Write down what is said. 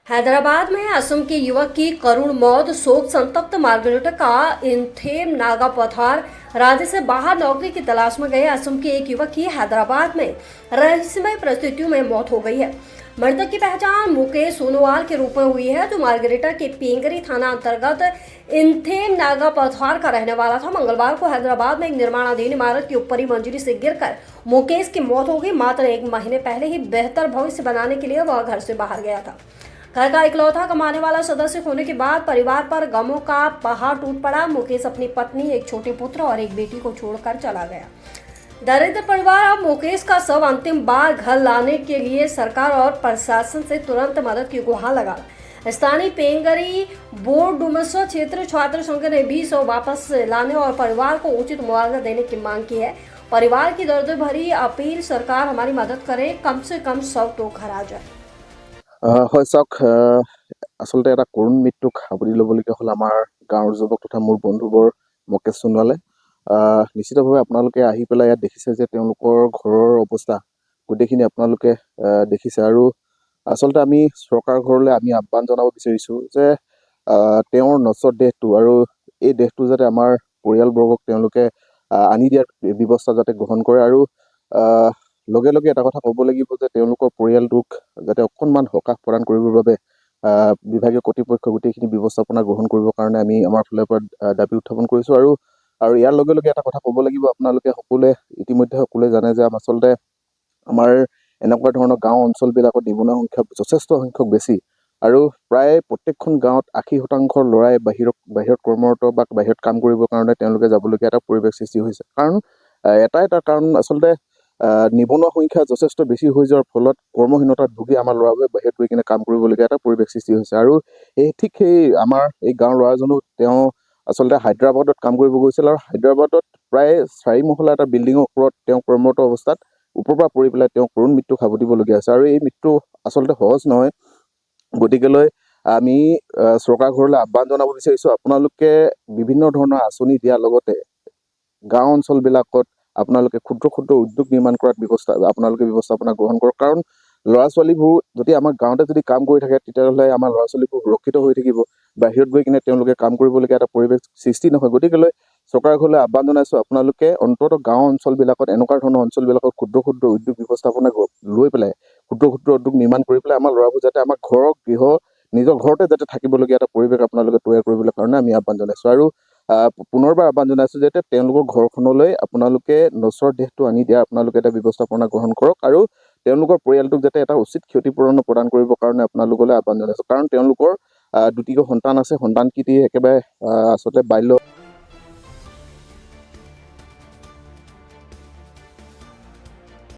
हैदराबाद में असम के युवक की करुण मौत, शोक संतप्त मार्गरेटा का इंथेम नागा पठार। राज्य से बाहर नौकरी की तलाश में गए असम के एक युवक की हैदराबाद में रहस्यमय परिस्थितियों में मौत हो गई है। मृतक की पहचान मुकेश सोनोवाल के रूप में हुई है, जो मार्गरेटा के पेंगरी थाना अंतर्गत इंथेम नागा पठार का रहने वाला था। मंगलवार को हैदराबाद में एक निर्माणाधीन इमारत की ऊपरी मंजिली से गिरकर मुकेश की मौत हो गई। मात्र एक महीने पहले ही बेहतर भविष्य बनाने के लिए वह घर से बाहर गया था। घर का इकलौता कमाने वाला सदस्य होने के बाद परिवार पर गमों का पहाड़ टूट पड़ा। मुकेश अपनी पत्नी, एक छोटे पुत्र और एक बेटी को छोड़कर चला गया। दरिद्र परिवार अब मुकेश का शव अंतिम बार घर लाने के लिए सरकार और प्रशासन से तुरंत मदद की गुहार लगा। स्थानीय पेंगरी बोर्ड डुमसवा क्षेत्र छात्र संघ ने भी शव वापस लाने और परिवार को उचित मुआवजा देने की मांग की है। परिवार की दर्द भरी अपील, सरकार हमारी मदद करे, कम से कम शव तो घर आ जाए। হয় চাওক, আচলতে এটা কৰুণ মৃত্যুক সাৱটি ল'বলগীয়া হ'ল আমাৰ গাঁৱৰ যুৱক তথা মোৰ বন্ধুবৰ মুকেশ সোণোৱালে। নিশ্চিতভাৱে আপোনালোকে আহি পেলাই ইয়াত দেখিছে যে তেওঁলোকৰ ঘৰৰ অৱস্থা গোটেইখিনি আপোনালোকে দেখিছে। আৰু আচলতে আমি চৰকাৰ ঘৰলৈ আমি আহ্বান জনাব বিচাৰিছোঁ যে তেওঁৰ নশ্বৰ দেহটো আৰু এই দেহটো যাতে আমাৰ পৰিয়ালবৰ্গক তেওঁলোকে আনি দিয়াৰ ব্যৱস্থা যাতে গ্ৰহণ কৰে। আৰু লগে লগে এটা কথা ক'ব লাগিব যে তেওঁলোকৰ পৰিয়ালটোক যাতে অকণমান সকাহ প্ৰদান কৰিবৰ বাবে বিভাগীয় কৰ্তৃপক্ষ গোটেইখিনি ব্যৱস্থাপনা গ্ৰহণ কৰিবৰ কাৰণে আমি আমাৰ ফালৰ পৰা দাবী উত্থাপন কৰিছোঁ। আৰু ইয়াৰ লগে লগে এটা কথা ক'ব লাগিব, আপোনালোকে ইতিমধ্যে সকলোৱে জানে যে আচলতে আমাৰ এনেকুৱা ধৰণৰ গাঁও অঞ্চলবিলাকত নিবনুৱা সংখ্যা যথেষ্ট সংখ্যক বেছি। আৰু প্ৰায় প্ৰত্যেকখন গাঁৱত 80% ল'ৰাই বাহিৰত কৰ্মৰত বা বাহিৰত কাম কৰিবৰ কাৰণে তেওঁলোকে যাবলগীয়া এটা পৰিৱেশ সৃষ্টি হৈছে। কাৰণ এটা কাৰণ আচলতে নিবনুৱা সংখ্যা যথেষ্ট বেছি হৈ যোৱাৰ ফলত কৰ্মহীনতাত ভুগি আমাৰ ল'ৰাবোৰে বাহিৰত গৈ কিনে কাম কৰিবলগীয়া এটা পৰিৱেশ সৃষ্টি হৈছে। আৰু সেই আমাৰ এই গাঁৱৰ ল'ৰাজনো তেওঁ আচলতে হায়দৰাবাদত কাম কৰিব গৈছিল, আৰু হায়দৰাবাদত প্ৰায় 4 মহলা এটা বিল্ডিঙৰ ওপৰত তেওঁ কৰ্মৰত অৱস্থাত ওপৰৰ পৰা পৰি পেলাই তেওঁ কৰুণ মৃত্যু সাৱটিবলগীয়া হৈছে। আৰু এই মৃত্যু আচলতে সহজ নহয়। গতিকেলৈ আমি চৰকাৰ ঘৰলৈ আহ্বান জনাব বিচাৰিছোঁ, আপোনালোকে বিভিন্ন ধৰণৰ আঁচনি দিয়াৰ লগতে গাঁও অঞ্চলবিলাকত আপোনালোকে ক্ষুদ্ৰ ক্ষুদ্ৰ উদ্যোগ নিৰ্মাণ কৰাত আপোনালোকে ব্যৱস্থাপনা গ্ৰহণ কৰক। কাৰণ ল'ৰা ছোৱালীবোৰ যদি আমাৰ গাঁৱতে যদি কাম কৰি থাকে, তেতিয়াহ'লে আমাৰ ল'ৰা ছোৱালীবোৰ সুৰক্ষিত হৈ থাকিব, বাহিৰত গৈ কিনে তেওঁলোকে কাম কৰিবলগীয়া এটা পৰিৱেশ সৃষ্টি নহয়। গতিকেলৈ চৰকাৰ ঘৰলৈ আহ্বান জনাইছোঁ, আপোনালোকে অন্ততঃ গাঁও অঞ্চলবিলাকত এনেকুৱা ধৰণৰ অঞ্চলবিলাকত ক্ষুদ্ৰ ক্ষুদ্ৰ উদ্যোগ ব্যৱস্থাপনা লৈ পেলাই ক্ষুদ্ৰ ক্ষুদ্ৰ উদ্যোগ নিৰ্মাণ কৰি পেলাই আমাৰ ল'ৰাবোৰ যাতে আমাৰ নিজৰ ঘৰতে যাতে থাকিবলগীয়া এটা পৰিৱেশ আপোনালোকে তৈয়াৰ কৰিবলৈ কাৰণে আমি আহ্বান জনাইছোঁ। আৰু পুনৰবাৰ আহ্বান জনাইছোঁ যে তেওঁলোকৰ ঘৰখনলৈ আপোনালোকে নশ্বৰ দেহটো আনি দিয়া আপোনালোকে এটা ব্যৱস্থাপনা গ্ৰহণ কৰক, আৰু তেওঁলোকৰ পৰিয়ালটোক যাতে এটা উচিত ক্ষতিপূৰণ প্ৰদান কৰিবৰ কাৰণে আপোনালোকলৈ আহ্বান জনাইছোঁ। কাৰণ তেওঁলোকৰ দুটিকৈ সন্তান আছে, সন্তানকেইটি একেবাৰে আচলতে বাল্য